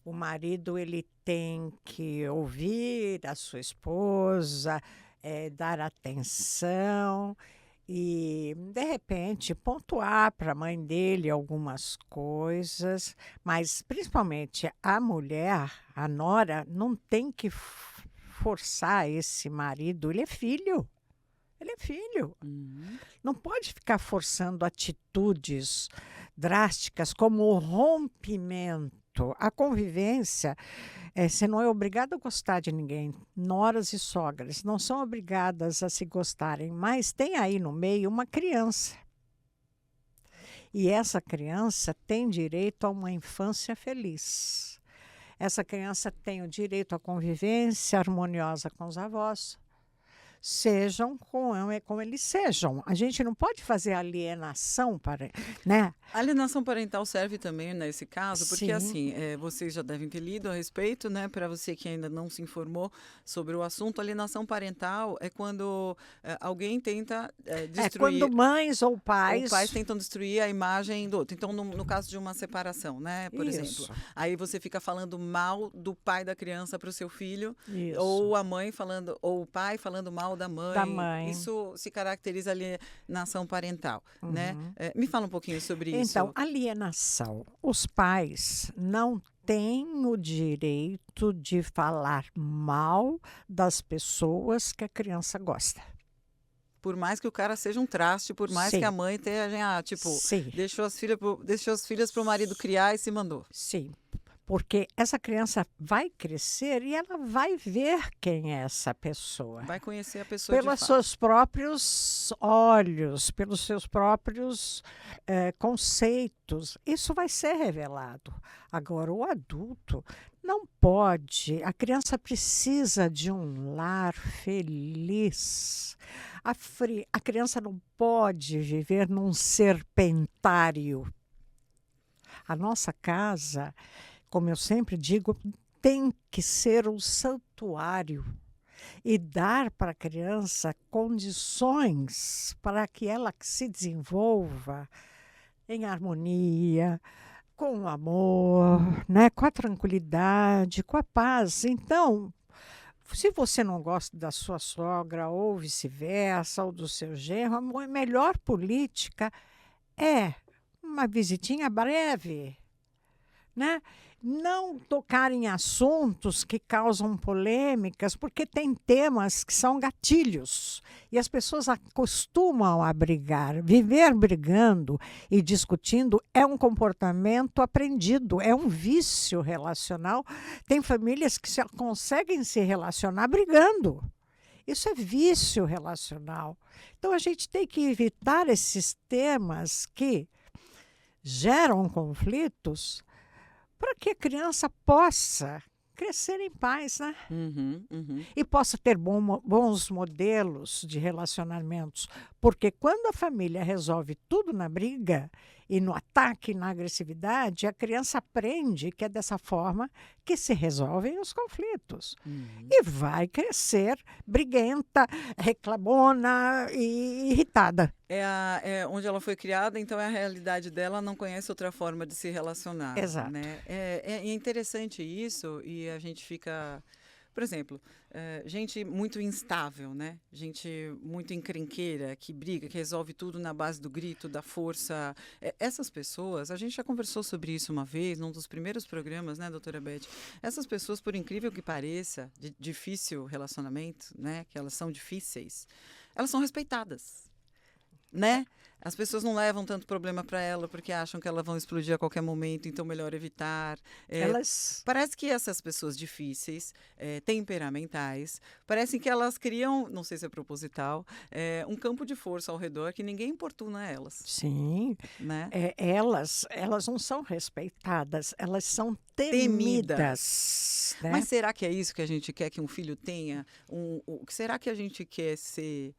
O marido, ele tem que ouvir a sua esposa, dar atenção e, de repente, pontuar para a mãe dele algumas coisas, mas, principalmente, a mulher, a nora, não tem que forçar esse marido, ele é filho. Ele é filho. Não pode ficar forçando atitudes drásticas como o rompimento. A convivência, você não é obrigado a gostar de ninguém. Noras e sogras não são obrigadas a se gostarem, mas tem aí no meio uma criança. E essa criança tem direito a uma infância feliz. Essa criança tem o direito à convivência harmoniosa com os avós. Sejam como eles sejam. A gente não pode fazer alienação para, né? A alienação parental serve também nesse caso, porque Sim. assim, vocês já devem ter lido a respeito, né? Para você que ainda não se informou sobre o assunto, alienação parental é quando alguém tenta destruir... quando mães ou pais tentam destruir a imagem do outro. Então, no caso de uma separação, né? Por exemplo. Aí você fica falando mal do pai da criança para o seu filho, Isso. ou a mãe falando, ou o pai falando mal da mãe. Isso se caracteriza alienação parental, né? Me fala um pouquinho sobre isso. Então, alienação. Os pais não têm o direito de falar mal das pessoas que a criança gosta. Por mais que o cara seja um traste, por mais Sim. que a mãe tenha, Sim. deixou as filhas para o marido criar e se mandou. Sim. Porque essa criança vai crescer e ela vai ver quem é essa pessoa. Vai conhecer a pessoa de Pelos fato. seus próprios olhos, pelos seus próprios conceitos. Isso vai ser revelado. Agora, o adulto não pode, a criança precisa de um lar feliz. A criança não pode viver num serpentário. A nossa casa, como eu sempre digo, tem que ser um santuário e dar para a criança condições para que ela se desenvolva em harmonia, com o amor, né? Com a tranquilidade, com a paz. Então, se você não gosta da sua sogra ou vice-versa, ou do seu genro, a melhor política é uma visitinha breve, né? Não tocar em assuntos que causam polêmicas, porque tem temas que são gatilhos e as pessoas acostumam a brigar. Viver brigando e discutindo é um comportamento aprendido, é um vício relacional. Tem famílias que conseguem se relacionar brigando. Isso é vício relacional. Então, a gente tem que evitar esses temas que geram conflitos para que a criança possa crescer em paz, né? E possa ter bons modelos de relacionamentos. Porque quando a família resolve tudo na briga e no ataque e na agressividade, a criança aprende que é dessa forma que se resolvem os conflitos. E vai crescer briguenta, reclamona e irritada. É onde ela foi criada, então é a realidade dela, não conhece outra forma de se relacionar. Exato. Né? É interessante isso e a gente fica... Por exemplo, gente muito instável, né? Gente muito encrenqueira, que briga, que resolve tudo na base do grito, da força. Essas pessoas, a gente já conversou sobre isso uma vez, num dos primeiros programas, né, doutora Beth? Essas pessoas, por incrível que pareça, de difícil relacionamento, né? Que elas são difíceis, elas são respeitadas, né? As pessoas não levam tanto problema para ela porque acham que elas vão explodir a qualquer momento, então melhor evitar. Parece que essas pessoas difíceis, temperamentais, parecem que elas criam, não sei se é proposital, um campo de força ao redor que ninguém importuna elas. Sim, Né? Elas não são respeitadas, elas são temidas. Né? Mas será que é isso que a gente quer que um filho tenha? Será que a gente quer ser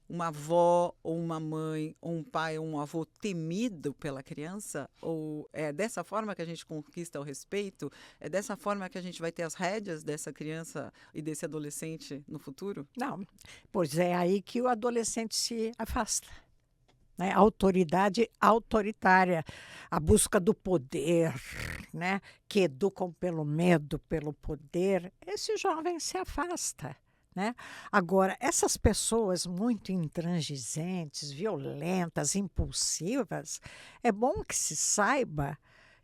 uma avó ou uma mãe ou um pai ou um avô temido pela criança? Ou é dessa forma que a gente conquista o respeito? É dessa forma que a gente vai ter as rédeas dessa criança e desse adolescente no futuro? Não, pois é aí que o adolescente se afasta. Né? A autoridade autoritária, a busca do poder, né? Que educam pelo medo, pelo poder, esse jovem se afasta. Né? Agora, essas pessoas muito intransigentes, violentas, impulsivas, é bom que se saiba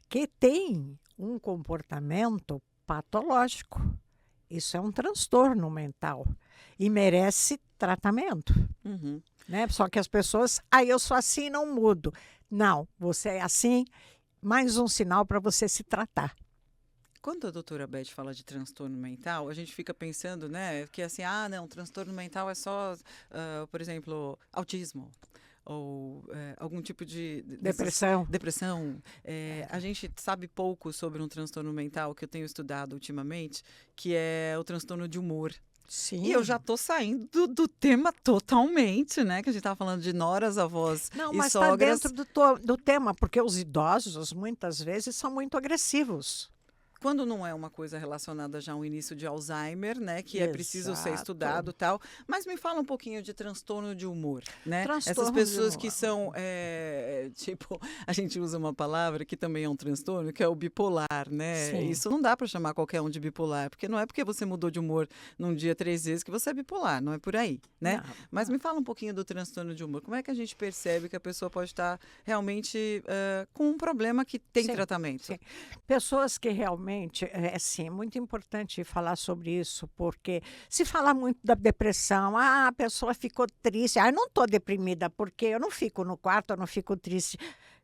que tem um comportamento patológico. Isso é um transtorno mental e merece tratamento. Né? Só que as pessoas, eu sou assim e não mudo. Não, você é assim, mais um sinal para você se tratar. Quando a doutora Beth fala de transtorno mental, a gente fica pensando, né, que assim, não, transtorno mental é só, por exemplo, autismo ou algum tipo de... Depressão. A gente sabe pouco sobre um transtorno mental que eu tenho estudado ultimamente, que é o transtorno de humor. Sim. E eu já estou saindo do tema totalmente, né? Que a gente estava falando de noras, avós Não, e mas sogras. está dentro do tema, porque os idosos, muitas vezes, são muito agressivos. Quando não é uma coisa relacionada já ao início de Alzheimer, né? Que é preciso ser estudado e tal. Mas me fala um pouquinho de transtorno de humor, né? Essas pessoas que são, tipo, a gente usa uma palavra que também é um transtorno, que é o bipolar, né? Sim. Isso não dá para chamar qualquer um de bipolar, porque não é porque você mudou de humor num dia 3 vezes que você é bipolar, não é por aí, né? Não. Mas me fala um pouquinho do transtorno de humor. Como é que a gente percebe que a pessoa pode estar realmente com um problema que tem tratamento? Sim. Pessoas que realmente, é muito importante falar sobre isso, porque se fala muito da depressão, a pessoa ficou triste, eu não estou deprimida, porque eu não fico no quarto, eu não fico triste.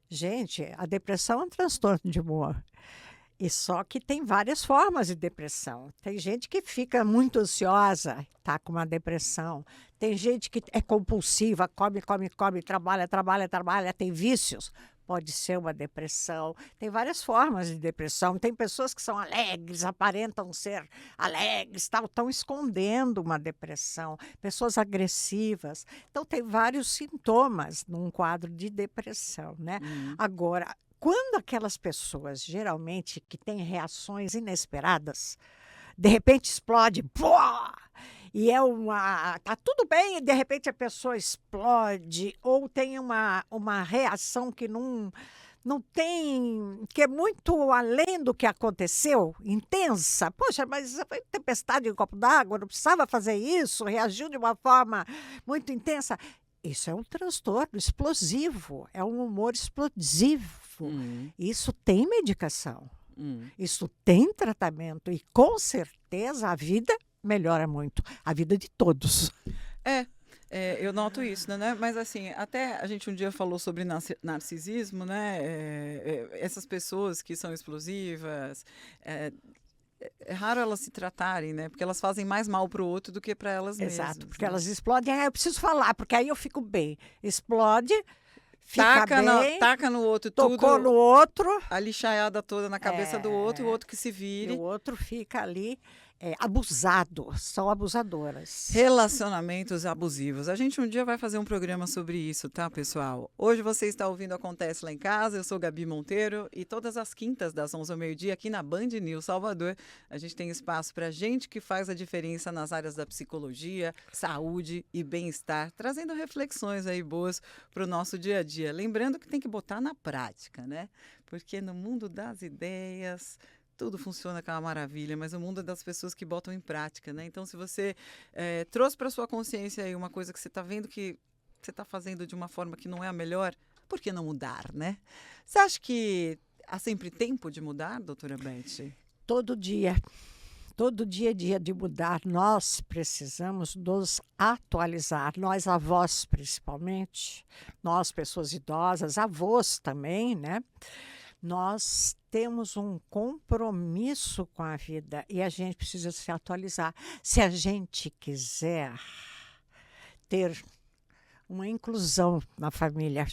Gente, a depressão é um transtorno de humor. E só que tem várias formas de depressão. Tem gente que fica muito ansiosa, está com uma depressão. Tem gente que é compulsiva, come, trabalha, tem vícios. Pode ser uma depressão. Tem várias formas de depressão. Tem pessoas que são alegres, aparentam ser alegres, estão escondendo uma depressão. Pessoas agressivas. Então, tem vários sintomas num quadro de depressão, né? Agora, quando aquelas pessoas, geralmente, que têm reações inesperadas, de repente explode, pô! E tá tudo bem, e de repente a pessoa explode, ou tem uma reação que não tem, que é muito além do que aconteceu, intensa. Poxa, mas foi tempestade em um copo d'água, não precisava fazer isso, reagiu de uma forma muito intensa. Isso é um transtorno explosivo, é um humor explosivo. Isso tem medicação, isso tem tratamento e com certeza a vida melhora muito, a vida de todos. Eu noto isso, né? Mas assim, até a gente um dia falou sobre narcisismo, né? Essas pessoas que são explosivas, é raro elas se tratarem, né? Porque elas fazem mais mal para o outro do que para elas mesmas. Exato, porque elas explodem. Eu preciso falar, porque aí eu fico bem. Explode, fica bem. Taca no outro tocou tudo. No outro. A lixaiada toda na cabeça do outro, e o outro que se vire. E o outro fica ali abusado, são abusadoras. Relacionamentos abusivos. A gente um dia vai fazer um programa sobre isso, tá, pessoal? Hoje você está ouvindo Acontece Lá em Casa, eu sou Gabi Monteiro e todas as quintas das 11 ao meio-dia aqui na Band News Salvador, a gente tem espaço para gente que faz a diferença nas áreas da psicologia, saúde e bem-estar, trazendo reflexões aí boas para o nosso dia a dia. Lembrando que tem que botar na prática, né? Porque no mundo das ideias tudo funciona com uma maravilha, mas o mundo é das pessoas que botam em prática, né? Então, se você trouxe para sua consciência aí uma coisa que você está vendo que você está fazendo de uma forma que não é a melhor, por que não mudar, né? Você acha que há sempre tempo de mudar, doutora Beth? Todo dia é dia de mudar. Nós precisamos nos atualizar, nós avós principalmente, nós pessoas idosas, avós também, né? Nós temos um compromisso com a vida e a gente precisa se atualizar. Se a gente quiser ter uma inclusão na família.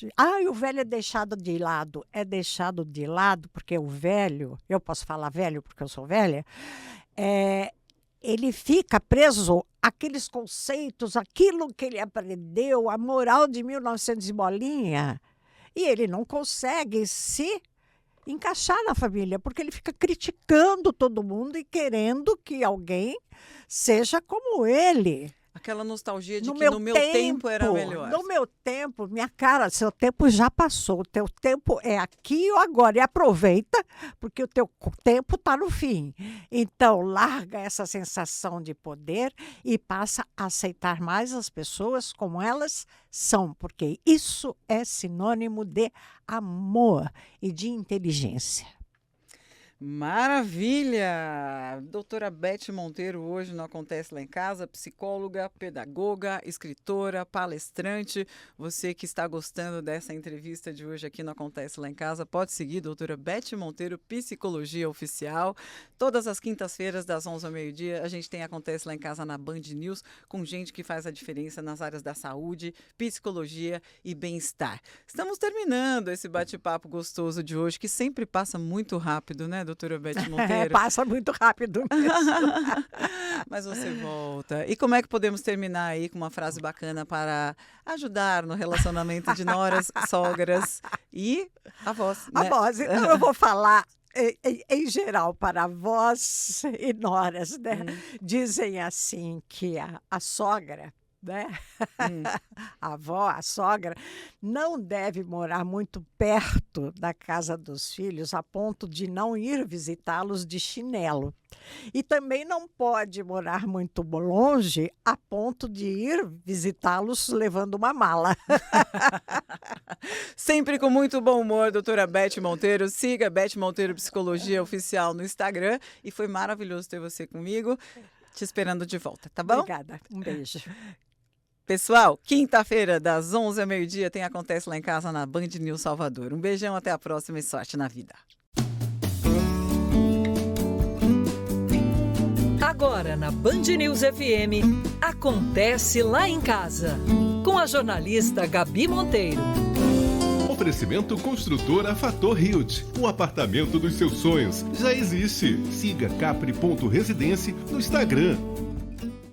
O velho é deixado de lado. É deixado de lado porque o velho, eu posso falar velho porque eu sou velha, ele fica preso àqueles conceitos, aquilo que ele aprendeu, a moral de 1900 e bolinha, e ele não consegue se encaixar na família, porque ele fica criticando todo mundo e querendo que alguém seja como ele. Aquela nostalgia de que no meu tempo era melhor. No meu tempo, minha cara, seu tempo já passou. O teu tempo é aqui ou agora. E aproveita, porque o teu tempo está no fim. Então, larga essa sensação de poder e passa a aceitar mais as pessoas como elas são, porque isso é sinônimo de amor e de inteligência. Maravilha! Doutora Beth Monteiro, hoje no Acontece Lá em Casa, psicóloga, pedagoga, escritora, palestrante. Você que está gostando dessa entrevista de hoje aqui no Acontece Lá em Casa, pode seguir doutora Beth Monteiro, Psicologia Oficial. Todas as quintas-feiras, das 11 ao meio-dia, a gente tem Acontece Lá em Casa na Band News, com gente que faz a diferença nas áreas da saúde, psicologia e bem-estar. Estamos terminando esse bate-papo gostoso de hoje, que sempre passa muito rápido, né, doutora Beth Monteiro? Passa muito rápido mesmo. Mas você volta. E como é que podemos terminar aí com uma frase bacana para ajudar no relacionamento de noras, sogras e avós, né? Avós. Então eu vou falar em geral para avós e noras, né? Dizem assim que a sogra, né? A avó, a sogra, não deve morar muito perto da casa dos filhos a ponto de não ir visitá-los de chinelo. E também não pode morar muito longe a ponto de ir visitá-los levando uma mala. Sempre com muito bom humor, doutora Beth Monteiro. Siga Beth Monteiro Psicologia Oficial no Instagram. E foi maravilhoso ter você comigo, te esperando de volta, tá bom? Obrigada, um beijo. Pessoal, quinta-feira, das 11 ao meio-dia, tem Acontece Lá em Casa na Band News Salvador. Um beijão, até a próxima e sorte na vida. Agora na Band News FM, Acontece Lá em Casa, com a jornalista Gabi Monteiro. Oferecimento Construtora Fator Hilt. O apartamento dos seus sonhos já existe. Siga capri.residência no Instagram.